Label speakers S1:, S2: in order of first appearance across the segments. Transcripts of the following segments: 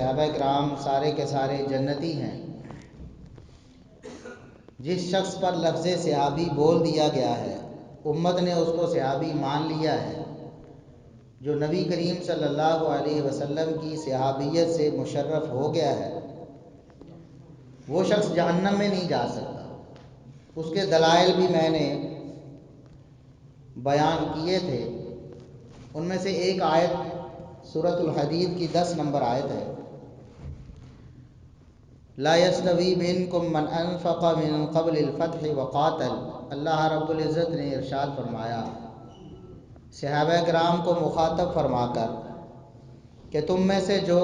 S1: صحابہ کرام سارے کے سارے جنتی ہیں۔ جس شخص پر لفظ صحابی بول دیا گیا ہے امت نے اس کو صحابی مان لیا ہے۔ جو نبی کریم صلی اللہ علیہ وسلم کی صحابیت سے مشرف ہو گیا ہے وہ شخص جہنم میں نہیں جا سکتا۔ اس کے دلائل بھی میں نے بیان کیے تھے۔ ان میں سے ایک آیت سورۃ الحدید کی 10 نمبر آیت ہے، لا يستوی منکم من انفق من قبل الفتح وقاتل۔ اللہ رب العزت نے ارشاد فرمایا صحابہ کرام کو مخاطب فرما کر کہ تم میں سے جو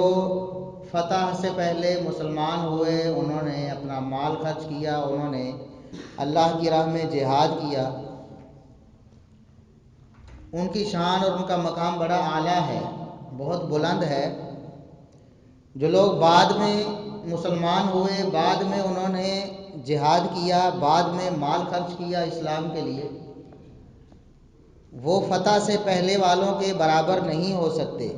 S1: فتح سے پہلے مسلمان ہوئے انہوں نے اپنا مال خرچ کیا، انہوں نے اللہ کی راہ میں جہاد کیا، ان کی شان اور ان کا مقام بڑا اعلیٰ ہے، بہت بلند ہے۔ جو لوگ بعد میں مسلمان ہوئے، بعد میں انہوں نے جہاد کیا، بعد میں مال خرچ کیا اسلام کے لیے، وہ فتح سے پہلے والوں کے برابر نہیں ہو سکتے۔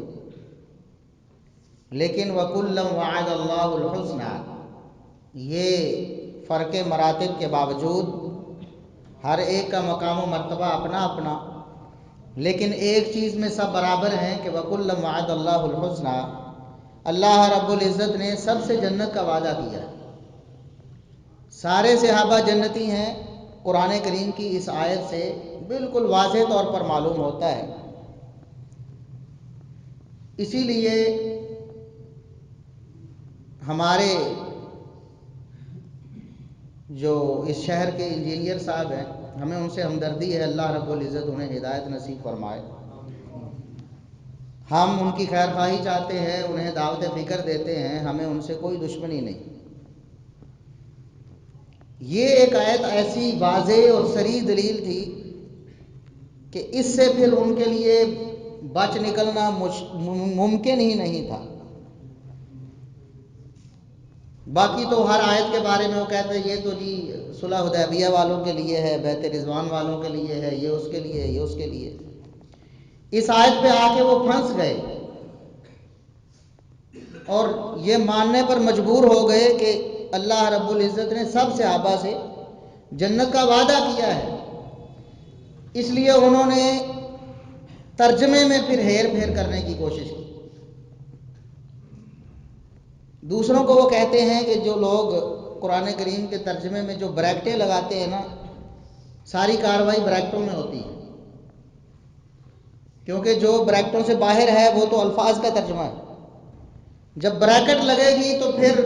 S1: لیکن وَكُلًّا وَعَدَ اللَّهُ الْحُسْنَىٰ، یہ فرق مراتب کے باوجود ہر ایک کا مقام و مرتبہ اپنا اپنا، لیکن ایک چیز میں سب برابر ہیں کہ وَكُلًّا وَعَدَ اللَّهُ الْحُسْنَىٰ، اللہ رب العزت نے سب سے جنت کا وعدہ کیا ہے۔ سارے صحابہ جنتی ہیں، قرآن کریم کی اس آیت سے بالکل واضح طور پر معلوم ہوتا ہے۔ اسی لیے ہمارے جو اس شہر کے انجینئر صاحب ہیں، ہمیں ان سے ہمدردی ہے، اللہ رب العزت انہیں ہدایت نصیب فرمائے۔ ہم ان کی خیر خواہی چاہتے ہیں، انہیں دعوت فکر دیتے ہیں، ہمیں ان سے کوئی دشمنی نہیں۔ یہ ایک آیت ایسی واضح اور صریح دلیل تھی کہ اس سے پھر ان کے لیے بچ نکلنا ممکن ہی نہیں تھا۔ باقی تو ہر آیت کے بارے میں وہ کہتے ہیں یہ تو جی صلح حدیبیہ والوں کے لیے ہے، بیعت رضوان والوں کے لیے ہے، یہ اس کے لیے ہے، یہ اس کے لیے۔ اس آیت پہ آ کے وہ پھنس گئے اور یہ ماننے پر مجبور ہو گئے کہ اللہ رب العزت نے سب صحابہ سے جنت کا وعدہ کیا ہے۔ اس لیے انہوں نے ترجمے میں پھر ہیر پھیر کرنے کی کوشش کی۔ دوسروں کو وہ کہتے ہیں کہ جو لوگ قرآن کریم کے ترجمے میں جو بریکٹیں لگاتے ہیں نا، ساری کاروائی بریکٹوں میں ہوتی ہے، کیونکہ جو بریکٹوں سے باہر ہے وہ تو الفاظ کا ترجمہ ہے۔ جب بریکٹ لگے گی تو پھر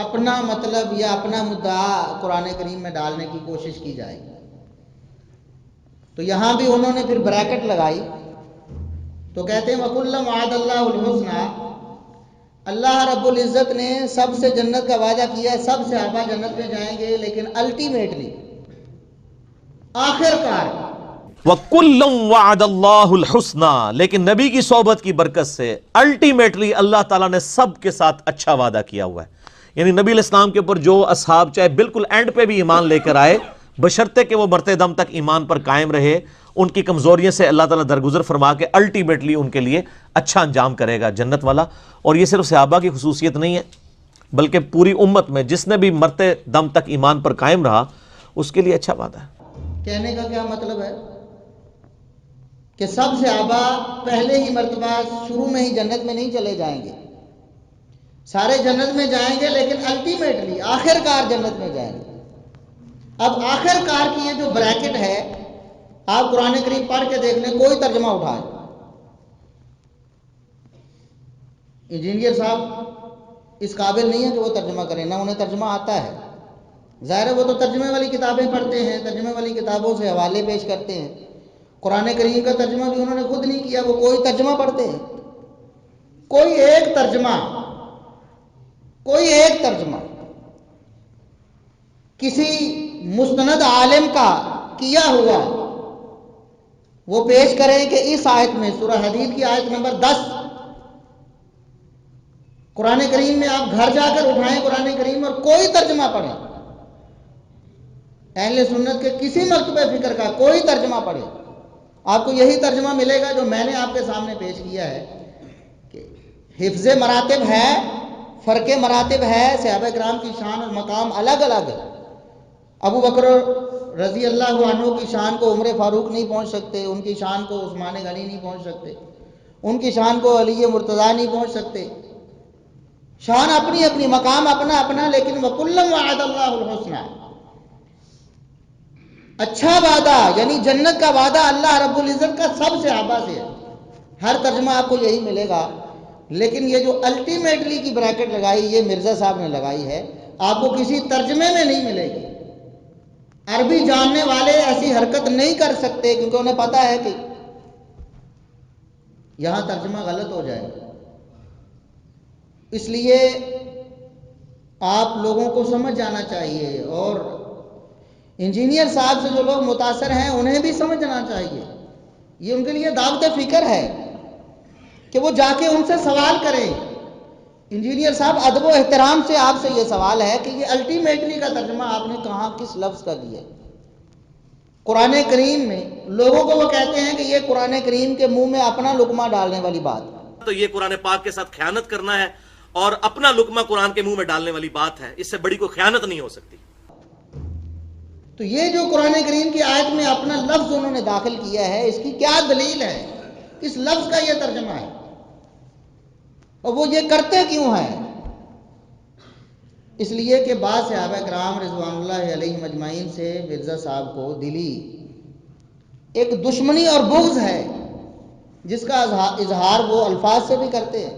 S1: اپنا مطلب یا اپنا مدعا قرآن کریم میں ڈالنے کی کوشش کی جائے گی۔ تو یہاں بھی انہوں نے پھر بریکٹ لگائی تو کہتے ہیں وَكُلًّا وَعَدَ اللَّهُ الْحُسْنَىٰ، اللہ رب العزت نے سب سے جنت کا وعدہ کیا ہے، سب صحابہ جنت میں جائیں گے، لیکن الٹیمیٹلی آخر کار
S2: وَكُلًّا وَعَدَ اللَّهُ الْحُسْنَىٰ، لیکن نبی کی صحبت کی برکت سے الٹیمیٹلی اللہ تعالیٰ نے سب کے ساتھ اچھا وعدہ کیا ہوا ہے۔ یعنی نبی علیہ السلام کے اوپر جو اصحاب چاہے بالکل اینڈ پہ بھی ایمان لے کر آئے، بشرطے کہ وہ مرتے دم تک ایمان پر قائم رہے، ان کی کمزوریوں سے اللہ تعالیٰ درگزر فرما کے الٹیمیٹلی ان کے لیے اچھا انجام کرے گا، جنت والا۔ اور یہ صرف صحابہ کی خصوصیت نہیں ہے بلکہ پوری امت میں جس نے بھی مرتے دم تک ایمان پر قائم رہا اس کے لیے اچھا وعدہ ہے۔
S1: کہنے کا کیا مطلب ہے کہ سب صحابہ پہلے ہی مرتبہ شروع میں ہی جنت میں نہیں چلے جائیں گے، سارے جنت میں جائیں گے لیکن الٹیمیٹلی آخر کار جنت میں جائیں گے۔ اب آخر کار کی یہ جو بریکٹ ہے، آپ قرآن کریم پڑھ کے دیکھ لیں، کوئی ترجمہ اٹھائیں۔ انجینئر صاحب اس قابل نہیں ہے کہ وہ ترجمہ کریں، نہ انہیں ترجمہ آتا ہے۔ ظاہر ہے وہ تو ترجمے والی کتابیں پڑھتے ہیں، ترجمے والی کتابوں سے حوالے پیش کرتے ہیں۔ قرآن کریم کا ترجمہ بھی انہوں نے خود نہیں کیا، وہ کوئی ترجمہ پڑھتے ہیں، کوئی ایک ترجمہ کسی مستند عالم کا کیا ہوا وہ پیش کریں کہ اس آیت میں سورہ حدید کی آیت نمبر 10 قرآن کریم میں آپ گھر جا کر اٹھائیں قرآن کریم اور کوئی ترجمہ پڑھیں، اہل سنت کے کسی مکتبہ فکر کا کوئی ترجمہ پڑھیں، آپ کو یہی ترجمہ ملے گا جو میں نے آپ کے سامنے پیش کیا ہے کہ حفظ مراتب ہے، فرق مراتب ہے، صحابہ کرام کی شان اور مقام الگ الگ ہے۔ ابو بکر رضی اللہ عنہ کی شان کو عمر فاروق نہیں پہنچ سکتے، ان کی شان کو عثمان غنی نہیں پہنچ سکتے، ان کی شان کو علی مرتضیٰ نہیں پہنچ سکتے۔ شان اپنی اپنی، مقام اپنا اپنا، لیکن وَكُلًّا وَعَدَ اللَّهُ الْحُسْنَى، اچھا وعدہ یعنی جنت کا وعدہ اللہ رب العزت کا سب صحابہ سے ہے۔ ہر ترجمہ آپ کو یہی ملے گا، لیکن یہ جو الٹیمیٹلی کی بریکٹ لگائی یہ مرزا صاحب نے لگائی ہے، آپ کو کسی ترجمے میں نہیں ملے گی۔ عربی جاننے والے ایسی حرکت نہیں کر سکتے کیونکہ انہیں پتا ہے کہ یہاں ترجمہ غلط ہو جائے گا۔ اس لیے آپ لوگوں کو سمجھ جانا چاہیے، اور انجینئر صاحب سے جو لوگ متاثر ہیں انہیں بھی سمجھ جانا چاہیے۔ یہ ان کے لیے دعوت فکر ہے کہ وہ جا کے ان سے سوال کریں۔ انجینئر صاحب، ادب و احترام سے آپ سے یہ سوال ہے کہ یہ الٹیمیٹلی کا ترجمہ آپ نے کہاں کس لفظ کا دیا ہے؟ قرآن کریم میں لوگوں کو وہ کہتے ہیں کہ یہ قرآن کریم کے منہ میں اپنا لقمہ ڈالنے والی بات ہے،
S2: تو یہ قرآن پاک کے ساتھ خیانت کرنا ہے، اور اپنا لقمہ قرآن کے منہ میں ڈالنے والی بات ہے۔ اس سے بڑی کوئی خیانت نہیں ہو سکتی۔
S1: تو یہ جو قرآن کریم کی آیت میں اپنا لفظ انہوں نے داخل کیا ہے، اس کی کیا دلیل ہے؟ کس لفظ کا یہ ترجمہ ہے؟ اور وہ یہ کرتے کیوں ہیں؟ اس لیے کہ بعض صحابہ کرام رضوان اللہ علیہم اجمعین سے مرزا صاحب کو دلی ایک دشمنی اور بغض ہے، جس کا اظہار وہ الفاظ سے بھی کرتے ہیں۔